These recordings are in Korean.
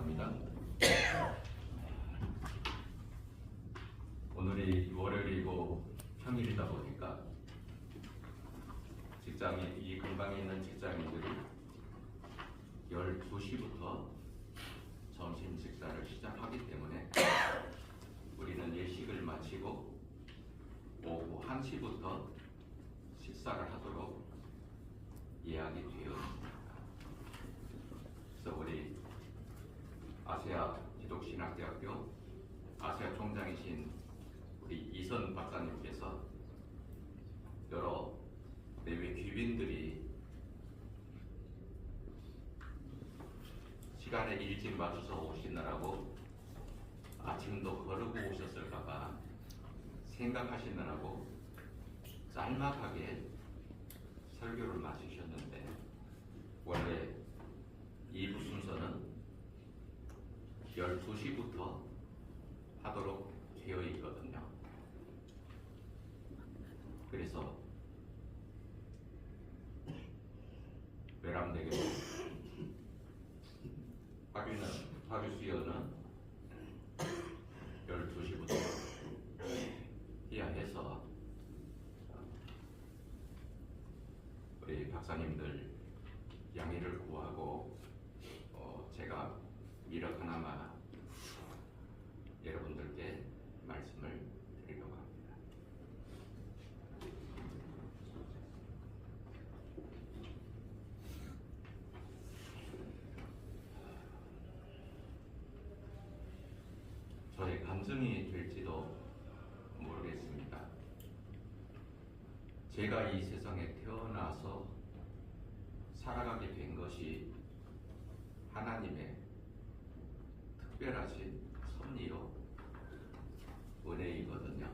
감사합니다. 오늘이 월요일이고 평일이다 보니까 이 근방에 있는 직장인들이 12시부터 점심 식사를 시작하기 때문에 우리는 예식을 마치고 오후 1시부터 식사를 하도록 예약이 되어 있습니다. 그래서 우리 아세아 기독신학대학교 아세아 총장이신 우리 이선 박사님께서 여러 내외 귀빈들이 시간에 일찍 맞춰서 오시느라고 아침도 거르고 오셨을까봐 생각하시느라고 짤막하게 설교를 마치셨는데, 원래 2부 순서는 12시부터 하도록 되어 있거든요. 그래서 외람되게 화교 수요는 12시부터 해야 해서 우리 박사님들 양해를 구하고 제가 미력 하나만 여러분들께 말씀을 드리려고 합니다. 저의 간증이 될지도 모르겠습니다. 제가 이 세상에 태어나서 살아가게 된 것이 하나님의 특별하신 섭리요 은혜이거든요.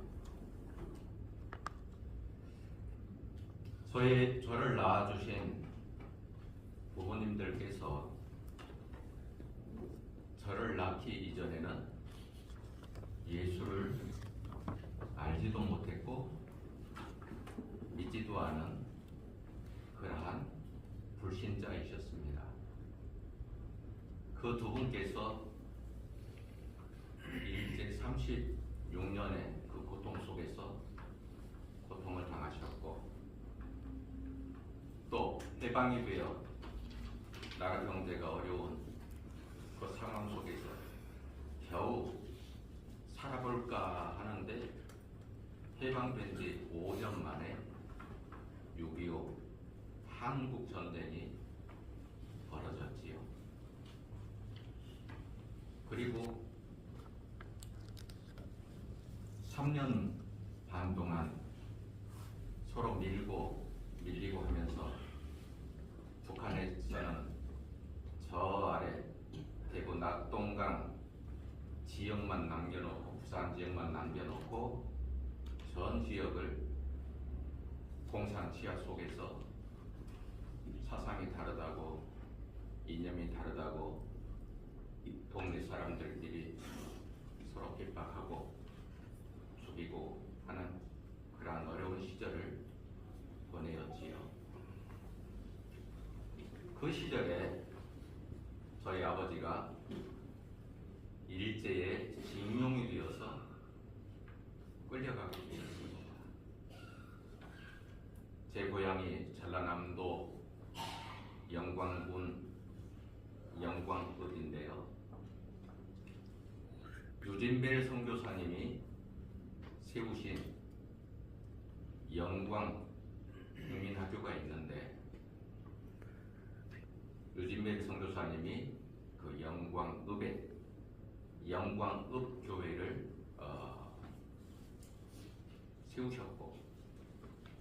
저를 낳아주신 부모님들께서 저를 낳기 이전에는 예수를 알지도 못했고 믿지도 않은 그러한 불신자이셨습니다. 그 두 분께서 일제 36년의 그 고통 속에서 고통을 당하셨고, 또 해방이 되어 나라 경제가 어려운 그 상황 속에서 겨우 살아볼까 하는데 해방된 지 5년 만에 6.25 한국 전쟁이 벌어졌지요. 그리고 3년 반 동안 서로 밀리고 하면서 북한에서는 저 아래 대구 낙동강 지역만 남겨놓고, 부산 지역만 남겨놓고 전 지역을 공산 치하 속에서 사상이 다르다고, 이념이 다르다고 동네 사람들끼리 서로 핍박하고 죽이고 하는 그러한 어려운 시절을 보내었지요. 그 시절에 저희 아버지가 일제에 징용이 되어서 끌려가게 되었습니다. 제 고향이 전라남도 영광군 영광읍인데요. 유진벨 선교사님이 세우신 영광 국민학교가 있는데, 유진벨 선교사님이 그 영광읍 교회를 세우셨고,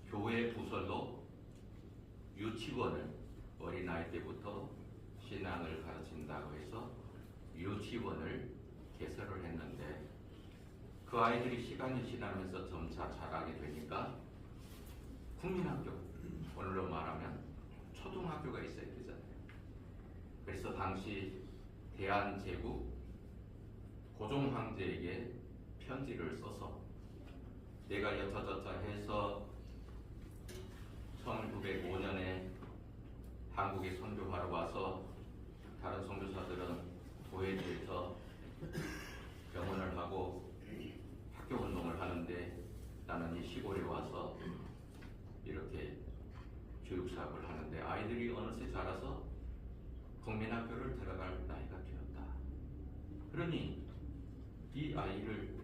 교회 부설로 유치원을 어린아이 때부터 신앙을 가르친다고 해서 유치원을 개설을 했는데, 그 아이들이 시간이 지나면서 점차 자라게 되니까 국민학교, 오늘로 말하면 초등학교가 있어야 되잖아요. 그래서 당시 대한제국 고종 황제에게 편지를 써서 내가 여차저차 해서 1905년에 한국에 선교하러 와서 다른 선교사들은 도회 시골에 와서 이렇게 교육 사업을 하는데 아이들이 어느새 자라서 국민학교를 들어갈 나이가 되었다. 그러니 이 아이를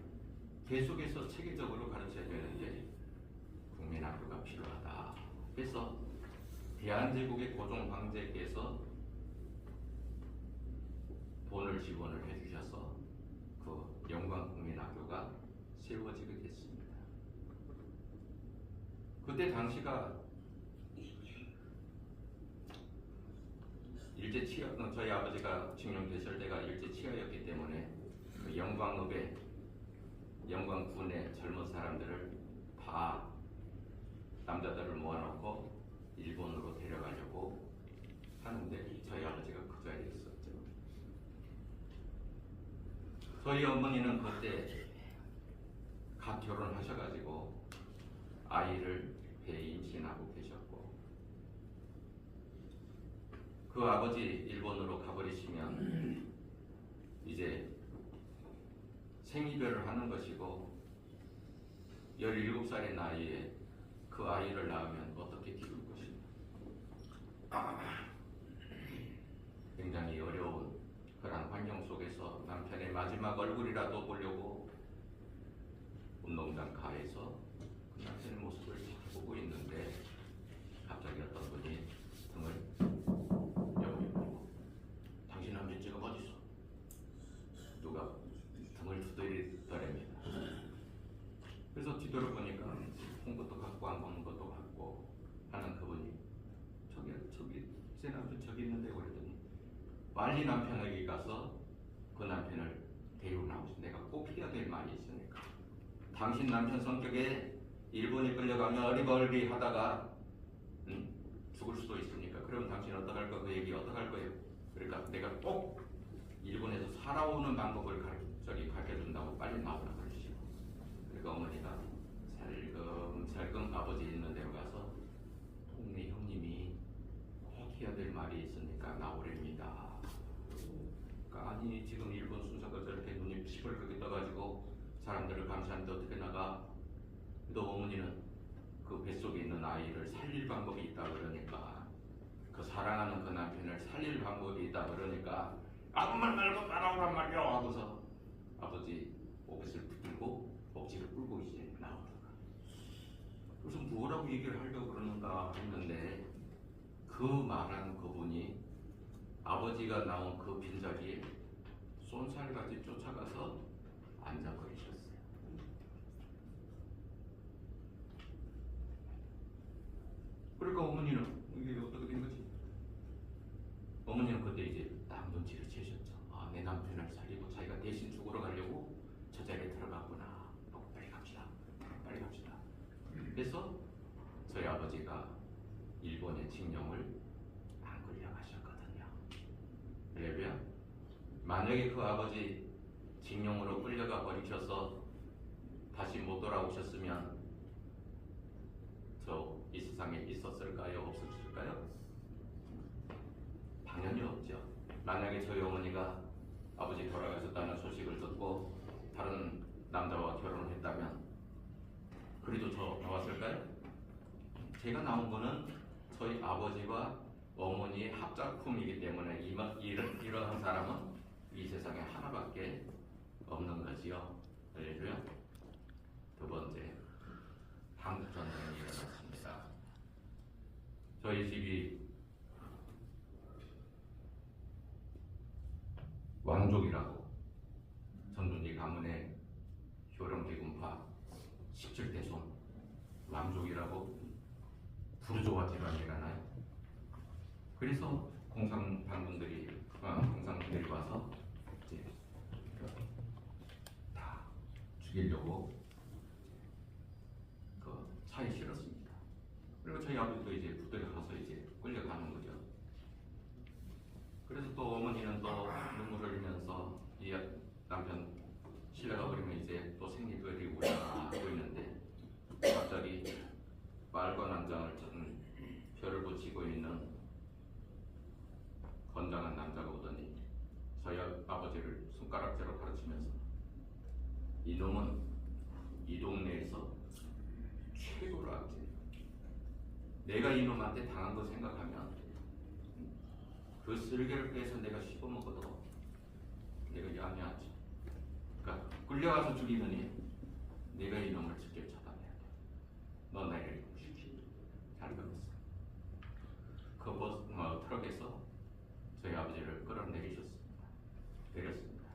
계속해서 체계적으로 가르쳐야 되는데 국민학교가 필요하다. 그래서 대한제국의 고종 황제께서 돈을 지원을 해주셔서 그 영광국민학교가 세워지게 됐습니다. 그때 당시가 일제치하, 저희 아버지가 징용되실 때가 일제치하였기 때문에 그 영광읍에 영광군의 젊은 사람들을 다 남자들을 모아놓고 일본으로 데려가려고 하는데 저희 아버지가 그 자리에 있었죠. 저희 어머니는 그때 갓 결혼하셔가지고 아이를 배에 임신하고 계셨고 그 아버지 일본으로 가버리시면 이제 생이별을 하는 것이고 17살의 나이에 그 아이를 낳으면 어떻게 키울 것인가. 굉장히 어려운 그런 환경 속에서 남편의 마지막 얼굴이라도 보려고 운동장 가에서 그 남편의 모습을 지켜보고 있는데 갑자기 어떤 분이 등을 여보고 당신 남편 지금 어디 있어? 누가 등을 두드리더랍니다. 그래서 뒤돌아보니까 본 것도 갖고 안 본 것도 갖고 하는 그분이 저기 제 남편 저기 있는데 그랬더니 빨리 남편에게 가서 그 남편을 데리고 나오시. 내가 꼭 해야 될 말이 있으니까. 당신 남편 성격에 일본에 끌려가면 어리버리 하다가 죽을 수도 있으니까 그럼 당신 어떡할 거? 그 얘기 어떡할 거예요? 그러니까 내가 꼭 일본에서 살아오는 방법을 가르쳐준다고 빨리 나오라 그러시고. 그러니까 어머니가 살금 아버지 있는 데로 가서 동네 형님이 꼭 해야 될 말이 있으니까 나오랍니다. 그러니까 아니 지금 일본 순서가 저렇게 눈이 시뻘겋게 떠가지고 사람들을 감시하는데 어떻게 나가? 너 어머니는 그 뱃속에 있는 아이를 살릴 방법이 있다 그러니까 그 사랑하는 그 남편을 살릴 방법이 있다 그러니까 아무 말 말고 따라오란 말이야 하고서 아버지 옷을 붙들고 억지를 끌고 이제 나오더라. 그래서 뭐라고 얘기를 하려고 그러는가 했는데 그 말한 그분이 아버지가 나온 그 빈자리에 쏜살같이 쫓아가서 앉아버리셨어요. 그러니까 어머니는 이게 어떻게 된 거지? 어머니는 그때 이제 딱 눈치를 채셨죠. 아, 내 남편을 살리고 자기가 대신 죽으러 가려고 저 자리에 들어갔구나. 빨리 갑시다. 빨리 갑시다. 그래서 저희 아버지가 일본의 징용을 안 끌려가셨거든요. 왜냐면 만약에 그 아버지 징용으로 끌려가 버리셔서 다시 못 돌아오셨으면 저 이 세상에 있었을까요? 없었을까요? 당연히 없죠. 만약에 저희 어머니가 아버지 돌아가셨다는 소식을 듣고 다른 남자와 결혼을 했다면 그래도 저 나왔을까요? 제가 나온 거는 저희 아버지와 어머니의 합작품이기 때문에 이러한 사람은 이 세상에 하나밖에 없는 거지요. 알려줘요? 두 번째, 한국전쟁이 일어났습니다. 저희 집이 왕족이라고 전두리 가문의 효령대군파 17대손 왕족이라고 부르조아 집안이라나요? 그래서 공산당분들이 와서 이제 다 죽이려고 그 차에 실었습니다. 그리고 저희 아버지도 이제 부대에 가서 이제 끌려가는 거죠. 그래서 또 어머니는 또 눈물을 흘리면서 이 남편 실려가 버리면 이제 또 생리별이 우려하고 있는데 갑자기 말과 난장을 별을 붙이고 있는 건장한 남자가 오더니 저희 아버지를 손가락질로 가르치면서 이놈은 이 동네에서 최고로 악질. 내가 이놈한테 당한 거 생각하면 그 쓸개를 빼서 내가 씹어먹어도 내가 양해하지. 그러니까 끌려가서 죽이더니 내가 이놈을 직접 잡아내야 돼. 너 나를 시키. 잘 그랬어. 그 트럭에서 저희 아버지를 끌어내리셨습니다. 내렸습니다.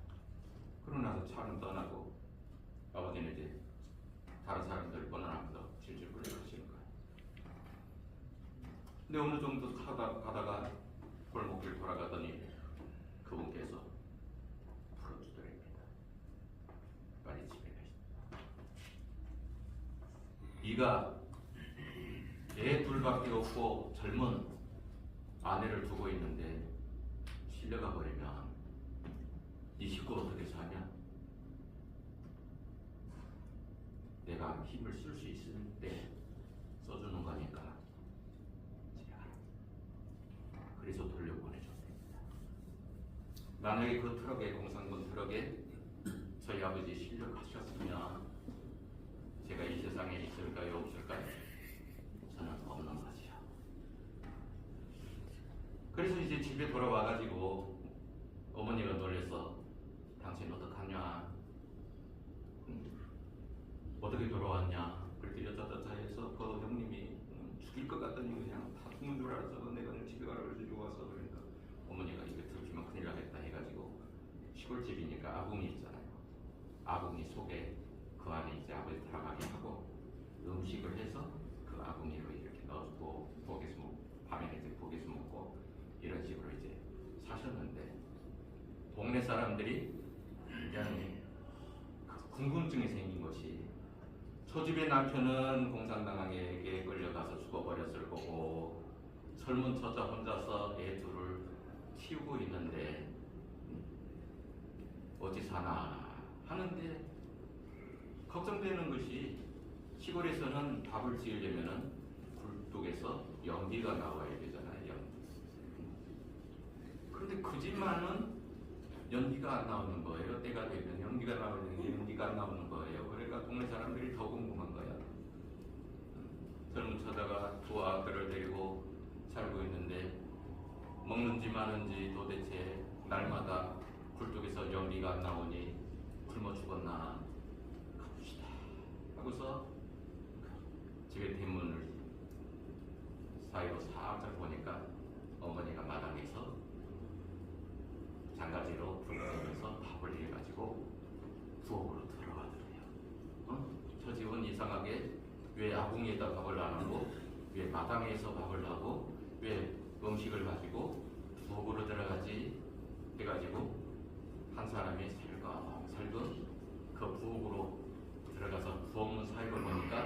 그러고 나서 차는 떠나고 아버지는 이제 다른 사람들 번호하면서 질질 끌려가시는 거예요. 근데 어느 정도 가다가 골목길 돌아가더니 그분께서 풀어주더랍니다. 빨리 집에 가십니다. 네가 애 둘밖에 없고 젊은 아내를 두고 있는데 실려가 버리면 네 식구 어떻게 사냐? 내가 힘을 쓸 수 있을 때 써주는 거니까 제가 그래서 돌려보내줬답니다. 만약에 그 트럭에 공산군 트럭에 저희 아버지 실려가셨으면 제가 이 세상에 있을까요 없을까요? 저는 없는 거지요. 그래서 이제 집에 돌아와가지고 어머니가 놀래서 당신 어떡하냐? 어떻게 돌아왔냐? 그렇게 여자자자 해서 그 형님이 죽일 것 같더니 그냥 다 죽는 줄 알았어. 내가 집에 가가지고 와서 그러니까 어머니가 이거 들키면 큰일 나겠다 해가지고 시골집이니까 아궁이 있잖아요. 아궁이 속에 그 안에 이제 아버지 들어가게 하고 음식을 해서 그 아궁이로 이렇게 넣어주고 부엌에서 먹고 밤에는 이제 부엌에서 먹고 이런 식으로 이제 사셨는데 동네 사람들이 굉장히 궁금증이 생긴 것이 소집의 남편은 공산당에게 끌려가서 죽어버렸을 거고 젊은 처자 혼자서 애 둘을 키우고 있는데 어디 사나 하는데 걱정되는 것이 시골에서는 밥을 지으려면은 굴뚝에서 연기가 나와야 되잖아요. 그런데 그 집만은 연기가 안 나오는 거예요. 때가 되면 연기가 나오는데 연기가 안 나오는 거예요. 그러니까 동네 사람들이 더 궁금한 거야. 젊은 처자가 두 아들을 데리고 살고 있는데 먹는지 마는지 도대체 날마다 굴뚝에서 연기가 안 나오니 굶어 죽었나 가봅시다 하고서 집에 대문을 사이로 살짝 보니까 어머니가 마당에서 장가지로 불을 떼면서 밥을 해가지고 부엌으로 들어가더래요. 저 집은 이상하게 왜 아궁이에다 밥을 안 하고 왜 마당에서 밥을 하고 왜 음식을 가지고 부엌으로 들어가지 해가지고 한 사람이 살금 그 부엌으로 들어가서 부엌문 사이로 보니까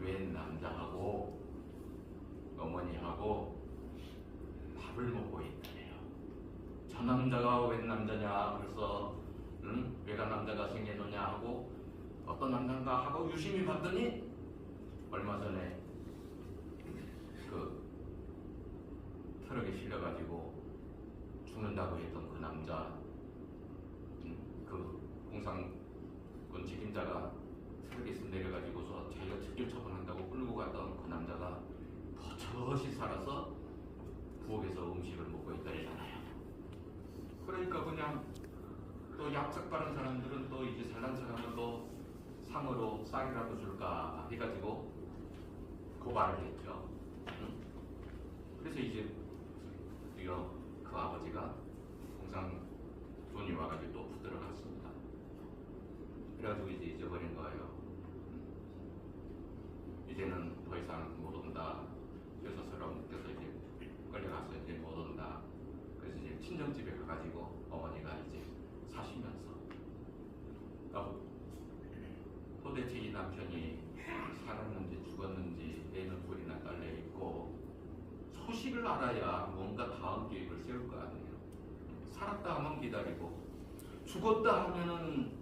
웬 남자하고 어머니하고 밥을 먹고 있다네요. 저 남자가 웬 남자냐 그래서 왜가 남자가 생겨놓냐 하고 어떤 남자인가 하고 유심히 봤더니 얼마 전에 그 트럭에 실려가지고 죽는다고 했던 그 남자 그 공산군 책임자가 트럭에서 내려가지고서 자기가 직접 처분한다고 끌고 갔던 그 남자가 버젓이 살아서 부엌에서 음식을 먹고 있다잖아요. 그러니까 그냥 또 약삭 빠른 사람들은 또 이제 잘난 척하면 또 상으로 쌀이라도 줄까 해가지고 고발을 했죠. 그래서 이제 그 아버지가 공산군이 와가지고 또 붙들어갔습니다. 그래가지고 이제 잊어버린 거예요. 이제는 더 이상 못 온다. 교사처럼 묶여서 이제 끌려가서 이제 못 온다. 그래서 이제 친정집에 가가지고 어머니가 이제 사시면서 도대체 이 남편이 살았는지 죽었는지 애는 둘이나 딸려 있고 소식을 알아야 뭔가 다음 계획을 세울 거 아니에요. 살았다 하면 기다리고 죽었다 하면은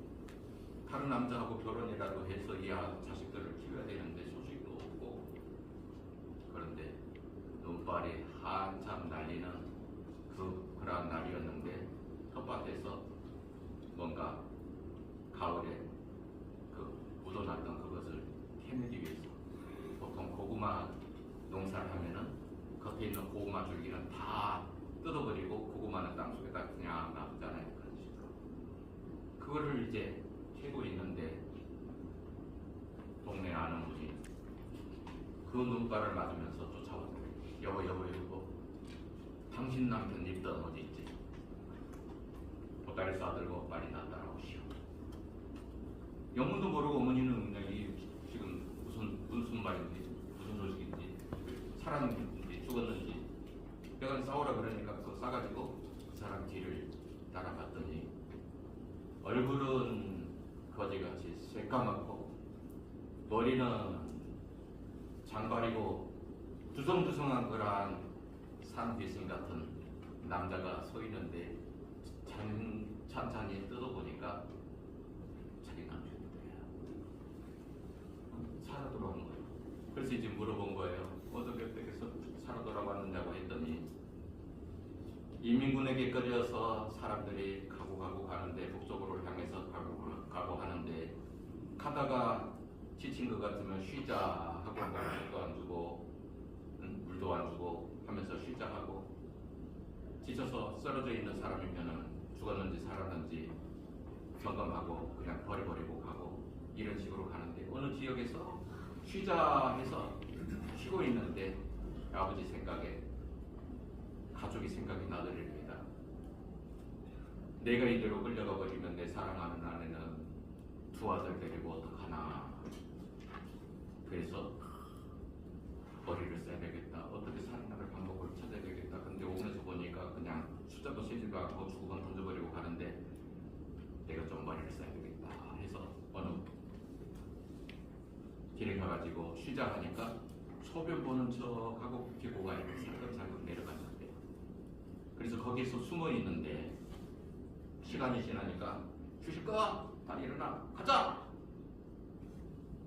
다른 남자하고 결혼이라도 해서 이 자식들을 키워야 되는데 소식도 없고 그런데 눈발이 한참 날리는 그런 날이었는데 텃밭에서 뭔가 가을에 그 묻어놨던 그것을 캐내기 위해서 고구마 농사를 하면은 겉에 있는 고구마 줄기는 다 뜯어버리고 고구마는 땅속에다 그냥 놔두잖아요. 그런 식으로. 그거를 이제 캐고 있는데 동네 아는 분이 그 눈발을 맞으면서 쫓아와서 여보 당신 남편 입던 어디 있지? 보따리 싸들고 빨리 나 따라오시오. 영문도 모르고 어머니는 그냥 이 지금 무슨 말인지 무슨 소식인지 살았는지 죽었는지 내가 싸우라 그러니까 그거 싸가지고 그 사람 뒤를 따라갔더니 얼굴은 거지같이 새까맣고 머리는 장발이고 두성두성한 거란 산귀신 같은 남자가 서 있는데 찬찬히 뜯어보니까 자기 남편이에요. 살아 돌아온 거예요. 그래서 이제 물어본 거예요. 어떻게 살아 돌아왔느냐고 했더니 인민군에게 끌려서 사람들이 가고 가는데 북쪽으로 향해서 가고 하는데 가다가 지친 것 같으면 쉬자 하고 물도 안 주고 물도 안 주고 하면서 쉬자 하고 지쳐서 쓰러져 있는 사람이면은 죽었는지 살았는지 점검하고 그냥 버려버리고 가고 이런 식으로 가는데 어느 지역에서 쉬자 해서 쉬고 있는데 아버지 생각에 가족이 생각이 나더랍니다. 내가 이대로 끌려가 버리면 내 사랑하는 아내는 두 아들 데리고 어떡하나. 그래서 머리를 써야 되겠다. 어떻게 살아나갈 방법을 찾아야 되겠다. 근데 오면서 보니까 그냥 숫자도 세지도 않고 죽으면 던져버리고 가는데 내가 좀 머리를 써야 되겠다 해서 어느 길에 가가지고 쉬자 하니까 소변 보는 척하고 계곡가 살금살금 내려갔는데 그래서 거기서 숨어 있는데 시간이 지나니까 휴식과 다 일어나 가자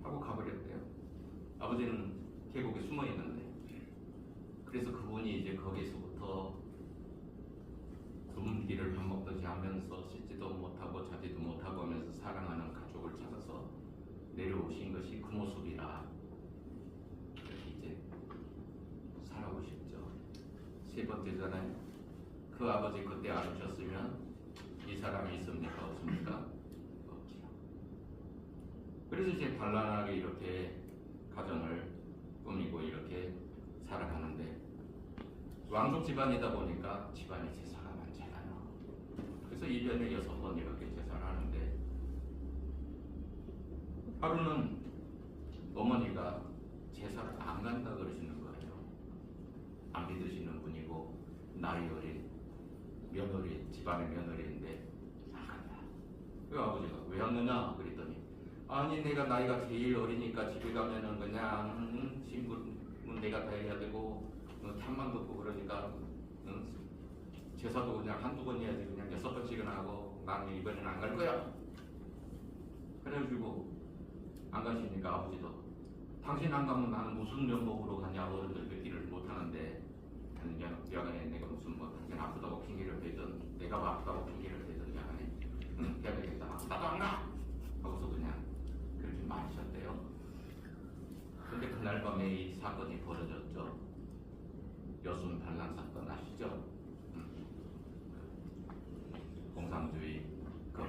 하고 가버렸대요. 아버지는 계곡에 숨어 있는데 그래서 그분이 이제 거기서부터 굶기를 밥 먹듯이 하면서 씻지도 못하고 자지도 못하고 하면서 사랑하는 가족을 찾아서 내려오신 것이 그 모습이라 이렇게 이제 살아오셨죠. 세 번째잖아요. 그 아버지 그때 안 오셨으면 이 사람이 있습니까? 없습니까? 없죠. 그래서 이제 단란하게 이렇게 가정을 꾸미고 이렇게 살아가는데 왕족 집안이다 보니까 집안에 제사가 많잖아요. 그래서 1년에 6번 이렇게 제사를 하는데 하루는 어머니가 제사를 안 간다 그러시는 거예요. 안 믿으시는 분이고 나이 어린 며느리, 집안의 며느리인데 안 간다. 그 아버지가 왜 안 가냐 그랬더니 아니 내가 나이가 제일 어리니까 집에 가면은 그냥 신부는 내가 다 해야 되고 탐만 듣고 그러니까 제사도 그냥 한두 번 해야지 그냥 6번씩은 하고 나는 이번에는 안 갈 거야. 그래가지고 안 가시니까 아버지도 당신 안 가면 나는 무슨 명목으로 가냐 어른들 뵙기를 못하는데 야간에 내가 무슨 뭐 당신 아프다고 핑계를 대든 내가 아프다고 핑계를 대든 야간에 해야 되겠다. 나도 안 가! 하고서 그냥 그렇게 마셨대요. 근데 그날 밤에 이 사건이 벌어졌죠. 여순 반란 사건 아시죠? 공산주의 그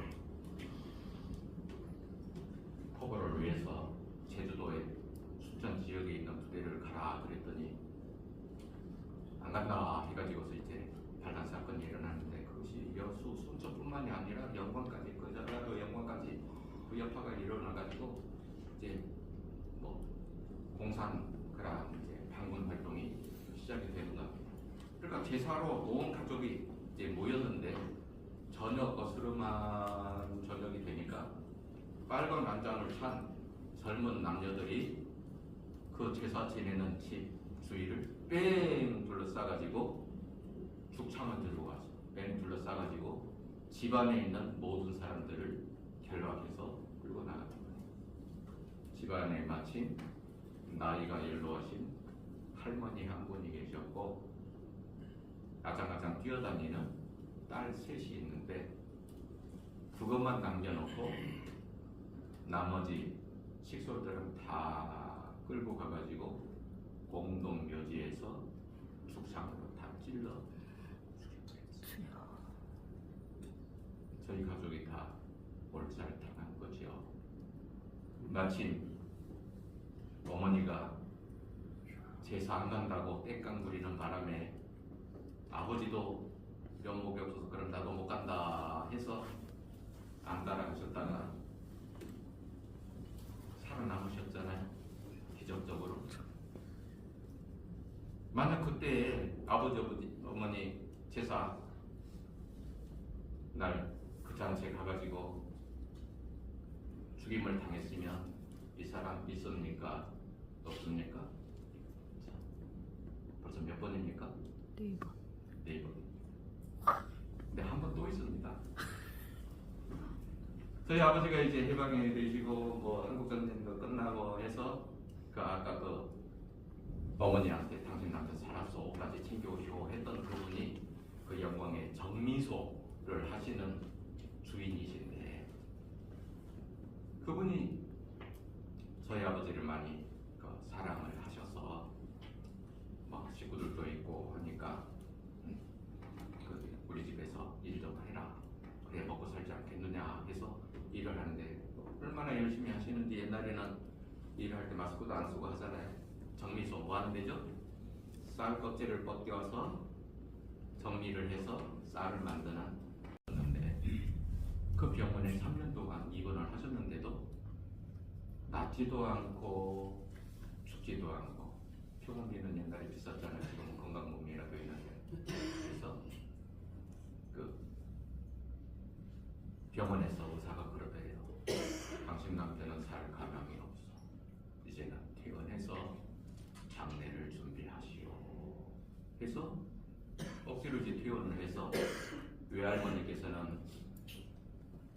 포고를 위해서 제주도의 순천 지역에 있는 부대를 가라 그랬더니 안 간다 해가지고서 이제 반란 사건이 일어났는데 그것이 여수 순천뿐만이 아니라 영광까지 그 전라도 영광까지 그 여파가 일어나가지고 이제 뭐 공산 그런 이제 반군 활동이 시작이 되는 겁니다. 그러니까 제사로 온 가족이 이제 모였는데 저녁 어스름한 저녁이 되니까 빨간 난장을 찬 젊은 남녀들이 그 제사 지내는 집 주위를 뺑 둘러싸가지고 죽창을 들고 와서 뺑 둘러싸가지고 집안에 있는 모든 사람들을 결박해서 끌고 나가는 거예요. 집안에 마침 나이가 연로하신 할머니 한 분이 계셨고 아장아장 뛰어다니는 딸 셋이 있는데 그것만 남겨놓고 나머지 식솔들은 다 끌고 가가지고 공동 묘지에서 죽상으로 다 찔러 죽여버렸어요. 저희 가족이 다 몰살당한 거죠. 마침 어머니가 제사 안 간다고 땡깡 부리는 바람에 아버지도 면목이 없어서 그럼 나도 못 간다 해서 안 따라가셨다가 살아남으셨잖아요. 기적적으로. 만약 그때 아버지 어머니 제사 날 그 잔치에 가가지고 죽임을 당했으면 이 사람 있습니까? 없습니까? 자, 벌써 몇 번입니까? 4번. 4번. 근데 한 번 또 있습니다. 저희 아버지가 이제 해방이 되시고 뭐 한국전쟁도 끝나고 해서 그 아까 그 어머니한테 당신 남편 살았어 까지 챙겨오시고 했던 그분이 그 영광의 정미소를 하시는 주인이신데 그분이 저희 아버지를 많이 그 사랑을 하셔서 막 식구들도 있고 하니까 그 우리 집에서 일 좀 해라 그래 먹고 살지 않겠느냐 해서 일을 하는데 얼마나 열심히 하시는지 옛날에는 일을 할 때 마스크도 안 쓰고 하잖아요. 정미소 뭐 하는 데죠? 쌀 껍질을 벗겨서 정리를 해서 쌀을 만드는 건데 그 병원에 3년 동안 입원을 하셨는데도 낫지도 않고 춥지도 않고 병원비는 옛날에 비쌌잖아요. 지금은 건강보험이라도 있는데 그래서 그 병원에서 의사가 그러대요. 당신 남편은 살 가망이 없어. 이제는 퇴원해서 장례를 준비하시오. 해서 억지로 이제 퇴원을 해서 외할머니께서는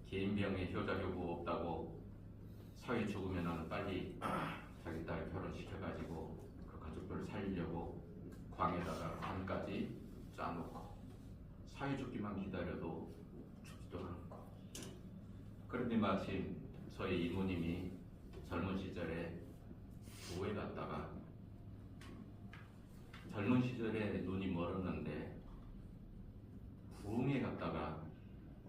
개인병에 효자효부 없다고 사위 죽으면은 빨리 자기 딸 결혼시켜가지고 그 가족들을 살리려고 광에다가 관까지 짜놓고 사위 죽기만 기다려도 죽지도 않고 그런데 마침 저희 이모님이 젊은 시절에 교회 갔다가 젊은 시절에 눈이 멀었는데 부흥회 갔다가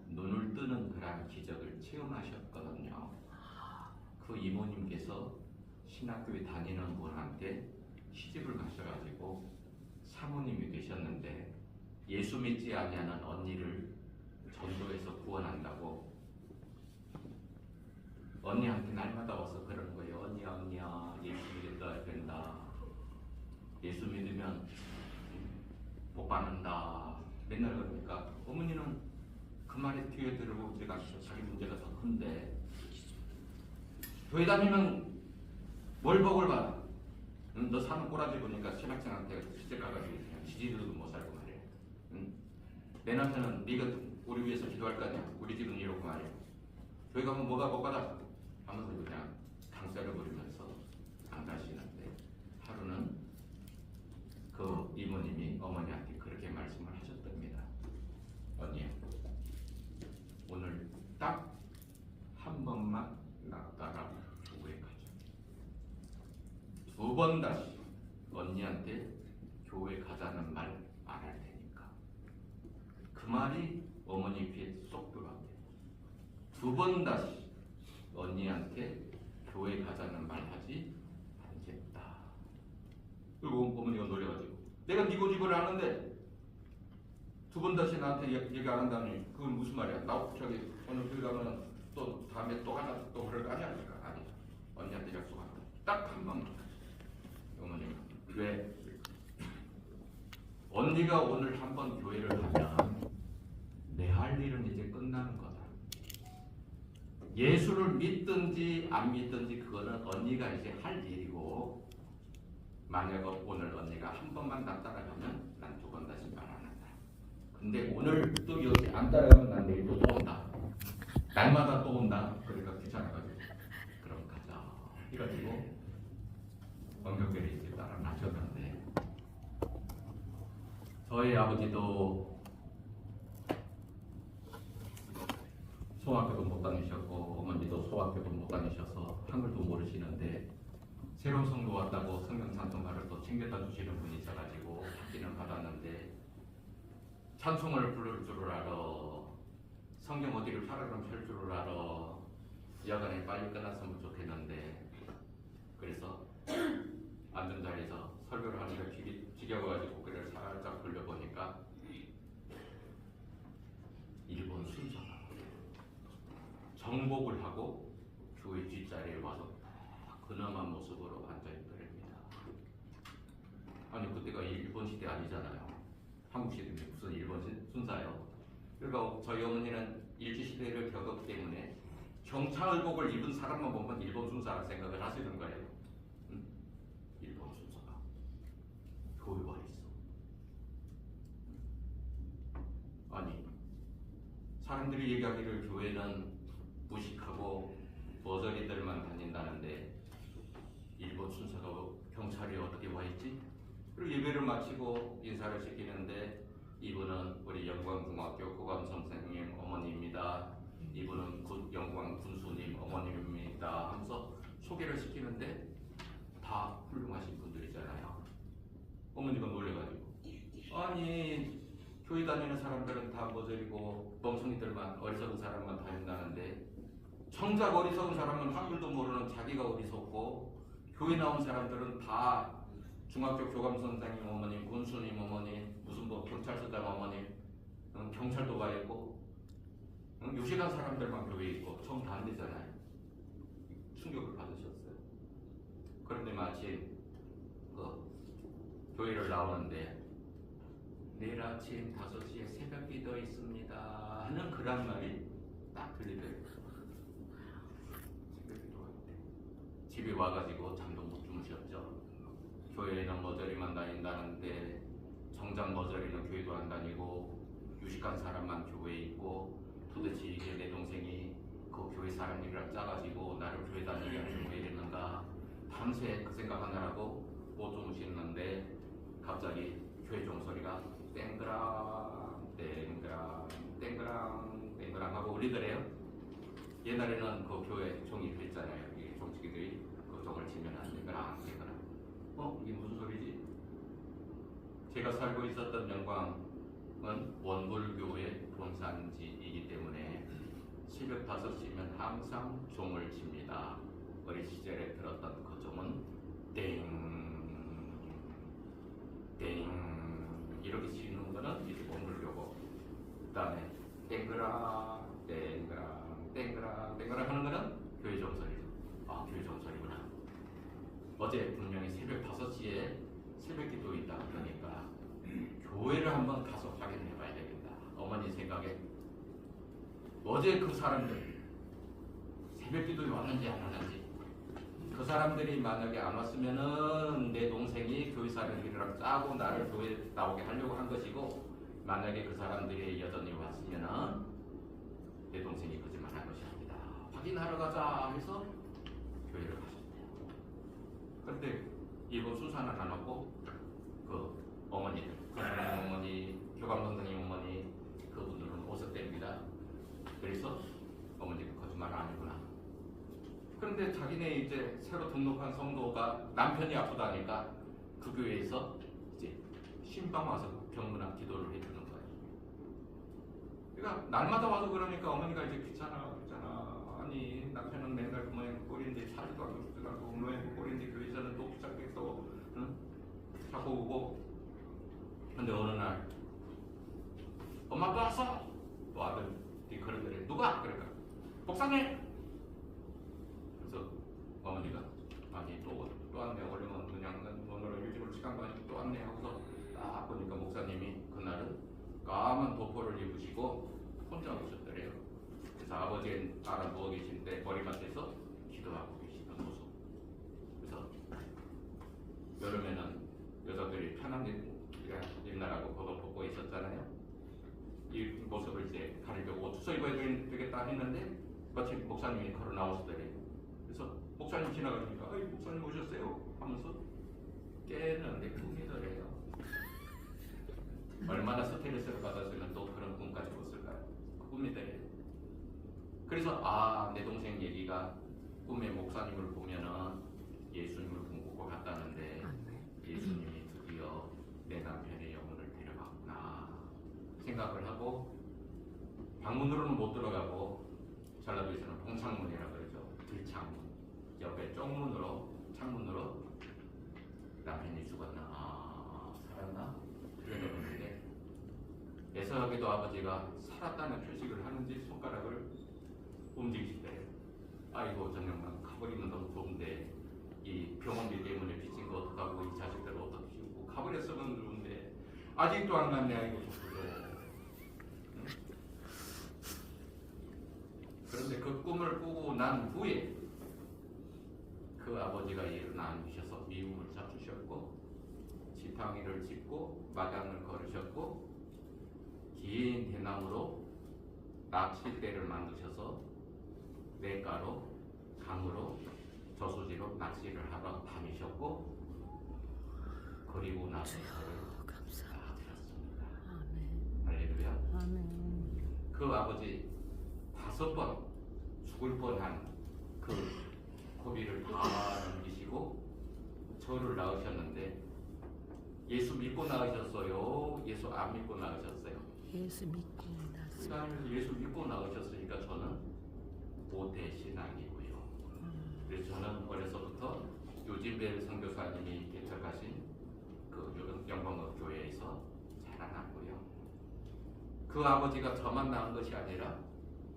눈을 뜨는 그런 기적을 체험하셨거든요. 그 이모님께서 신학교에 다니는 분한테 시집을 가셔가지고 사모님이 되셨는데 예수 믿지 아니하는 언니를 전도해서 구원한다고 언니한테 날마다 와서 그러는 거예요. 언니야 예수 믿는다 된다. 예수 믿으면 복 받는다. 맨날 그러니까 어머니는 그 말에 뒤에 들고 제가 자기 문제가 더 큰데 교회 다니면 뭘 복을 받아? 응? 너 사는 꼬라지 보니까 신학생한테 시집 가가지고 그냥 지지도 못 살고 말이야. 응? 내 남편은 네가 우리 위해서 기도할 거 아니야. 우리 집은 이러고 말이야. 교회 가면 뭐가 복 받아? 하면서 그냥 강세를 부리면서 안 가시는데 하루는 그 이모님이 어머니한테 그렇게 말씀을 하셨답니다. 언니, 오늘 딱 한 번만 나따라 교회 가자. 2번 다시 언니한테 교회 가자는 말 안 할 테니까. 그 말이 어머니 귀에 쏙 들어왔대요. 2번 다시 언니한테 교회 가자는 말 하지 않겠다. 그리고 어머니가 놀려가지고 내가 네 고집을 아는데 2번 다시 나한테 얘기 안 한다니 그건 무슨 말이야? 나 저기 오늘 교회 가면 또 다음에 또 하나 또 그럴 거 아니야? 아니 언니한테 약속한다. 딱 한 번만. 어머니 왜? 언니가 오늘 한 번 교회를 가면 내 할 일은 이제 끝나는 거다. 예수를 믿든지 안 믿든지 그거는 언니가 이제 할 일이고 만약 오늘 언니가 한 번만 나 따라가면 난 2번 다시 말 안 한다. 근데 오늘 또 여기 안 따라가면 난 내일 또 온다. 날마다 또 온다. 그러니까 귀찮아가지고 그럼 가자. 이래가지고 원격대를 이제 따라 나셨는데 저희 아버지도 소학교도 못 다니셨고 어머니도 소학교도 못 다니셔서 한글도 모르시는데 새로운 성도 왔다고 성경 찬송가를 또 챙겨다 주시는 분이 있어가지고 받기는 받았는데 찬송을 부를 줄을 알아, 성경 어디를 파라그램 펼 줄을 알아, 여간에 빨리 끝났으면 좋겠는데, 그래서 앉은 자리에서 설교를 하니까 지겨워가지고 고개를 살짝 돌려보니까 일본 순서가 정복을 하고 교회 뒷자리에 와서 근엄한 모습으로 앉아있더랍니다. 아니 그때가 일본 시대 아니잖아요. 한국 시대인데 무슨 일본 순사요. 그러니까 저희 어머니는 일제시대를 겪었기 때문에 경찰복을 입은 사람만 보면 일본 순사라 생각을 하시는 거예요. 일본 순서가 교회 와 있어. 아니 사람들이 얘기하기를 교회는 무식하고 머저리들만 다닌다는데 일본 순서가 경찰이 어떻게 와 있지? 그리고 예배를 마치고 인사를 시키는데 이분은 우리 영광중학교 고감 선생님 어머니입니다. 이분은 영광 군수님 어머님입니다. 하면서 소개를 시키는데 다 훌륭하신 분들이잖아요. 어머니가 놀래가지고 아니 교회 다니는 사람들은 다 머저리고 멍청이들만 어리석은 사람만 다닌다는데 정작 어리석은 사람은 한글도 모르는 자기가 어리석고 교회 나온 사람들은 다 중학교 교감 선생님 어머님, 군수님 어머님, 무슨 뭐 경찰서장 어머님, 경찰도 가 있고 유식한 사람들만 교회에 있고 정 다 안 되잖아요. 충격을 받으셨어요. 그런데 마침 교회를 나오는데 내일 아침 5시에 새벽 기도 있습니다 하는 그런 말이 딱 들리더라고요. 새벽 기도할 때 집에 와가지고 잠도 못 주무셨죠. 교회에는 머저리만 다닌다는데 정작 머저리는 교회도 안 다니고 유식한 사람만 교회에 있고 도대체 이게 내 동생이 그 교회 사람이랑 짜가지고 나를 교회 다니게 하려고 왜 이랬는가 밤새 그 생각하느라고 못 주무시는데 갑자기 교회 종소리가 땡그랑 땡그랑 땡그랑 땡그랑 하고 울리더래요. 옛날에는 그 교회 종이 그랬잖아요. 이게 종치기들이 그 종을 치면 안 땡그랑 땡그랑 이게 무슨 소리지? 제가 살고 있었던 영광은 원불교의 본산지이기 때문에 새벽 5시면 항상 종을 칩니다. 어린 시절에 들었던 그 종은 땡, 땡 이렇게 치는 거는 이제 원불교고, 그 다음에 땡그라, 땡그라, 땡그라, 땡그라 하는 거는 교회 종소리죠. 아, 교회 종소리구나. 어제 분명히 새벽 5시에 새벽 기도 있다 그러니까 교회를 한번 가서 확인해 봐야 되겠다. 어머니 생각에 어제 그 사람들 새벽 기도에 왔는지 안 왔는지, 그 사람들이 만약에 안 왔으면은 내 동생이 교회 사람들이랑 짜고 나를 교회 나오게 하려고 한 것이고, 만약에 그 사람들이 여전히 왔으면은 내 동생이 거짓말한 것입니다. 확인하러 가자 해서 교회를 가셨대요. 그런데 일본 순사는 안 왔고 그 어머니들, 선생님 어머니, 교감 선생님 어머니 그분들은 오셨답니다. 그래서 어머니가 거짓말 아니구나. 그런데 자기네 이제 새로 등록한 성도가 남편이 아프다니까 그 교회에서 이제 신방 와서 병문안 기도를 해주는 거예요. 그러니까 날마다 와서 그러니까 어머니가 이제 귀찮아. 아니 남편은 맨날 그 모양 꼴인데 살지도 않고 죽지도 않고 모양 꼴인데 교회에서는 또 부착해서 자꾸 오고. 근데 어느 날 엄마 또 왔어? 또 아들이 그러더래. 누가? 그러니까 목사님. 그래서 어머니가 아니 또 왔네. 얼른 그냥 오늘 일찍을 시간 가지고 또 왔네 하고서 딱 보니까 목사님이 그날은 까만 도포를 입으시고 혼자 오셨더래요. 그래서 아버지는 알아 누워 계신데 머리맡에서 기도하고 계시는 모습. 그래서 여름에는 여자들이 편한 입나라고 겉옷 벗고 있었잖아요. 이 모습을 이제 가리려고 옷 입어야 되겠다 했는데 마침 목사님이 걸어 나오시더래요. 그래서 목사님 지나가니까 아이 목사님 오셨어요 하면서 깨는데 꿈이더래요. 얼마나 스트레스를 받았으면 또 그런 꿈까지 꿨을까요? 꿈이더래요. 그래서 내 동생 얘기가 꿈에 목사님을 보면은 예수님을 본 죽고 갔다는데 예수님이 드디어 내 남편의 영혼을 데려갔구나 생각을 하고 방문으로는 못 들어가고 전라도에서는 봉창문이라고 그러죠. 들창문 옆에 창문으로 남편이 죽었나 살았나 들여다보는데 애석하게도 아버지가 살았다는 표식을 하는지 손가락을 움직이시대요. 아이고 저녁만 가버리면 너무 좋은데 이 병원비 때문에 빚진 거 어떡하고 이 자식들 어떻게 키우고 가버렸으면 좋은데 아직도 안 갔네. 아이고 좋구도. 응? 그런데 그 꿈을 꾸고 난 후에 그 아버지가 일어나 앉으셔서 미움을 잡수셨고 지팡이를 짚고 마당을 걸으셨고 긴 대나무로 낚싯대를 만드셔서 냇가로 강으로 저수지로 낚시를 하러 다니셨고 그리고 나서 저를 낳아드렸습니다. 할렐루야. 그 아버지 5번 죽을 뻔한 그 고비를 다 넘기시고 저를 낳으셨는데 예수 믿고 낳으셨어요? 예수 안 믿고 낳으셨어요? 예수 믿고 낳았습니다. 그러니까 예수 믿고 낳으셨으니까 저는 모태 신앙이고요. 그래서 저는 어려서부터 요진벨 선교사님이 개척하신 그 영광업 교회에서 자라났고요. 그 아버지가 저만 낳은 것이 아니라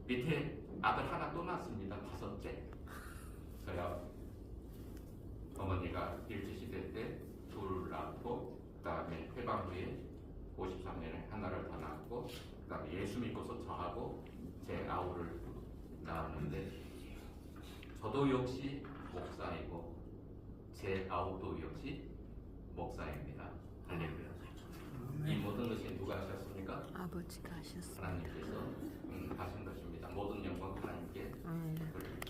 밑에 아들 하나 또 낳았습니다. 5째. 저요. 어머니가 일제시대 때 둘 낳고 그 다음에 해방 후에 53년에 하나를 더 낳고 그 다음에 예수 믿고서 저하고 제 아우를 낳았는데 저도 역시 목사이고 제 아우도 역시 목사입니다. 할렐루야. 이 모든 것이 누가 하셨습니까? 아버지가 하셨습니다. 하나님께서 하신 것입니다. 모든 영광 하나님께 돌립니다.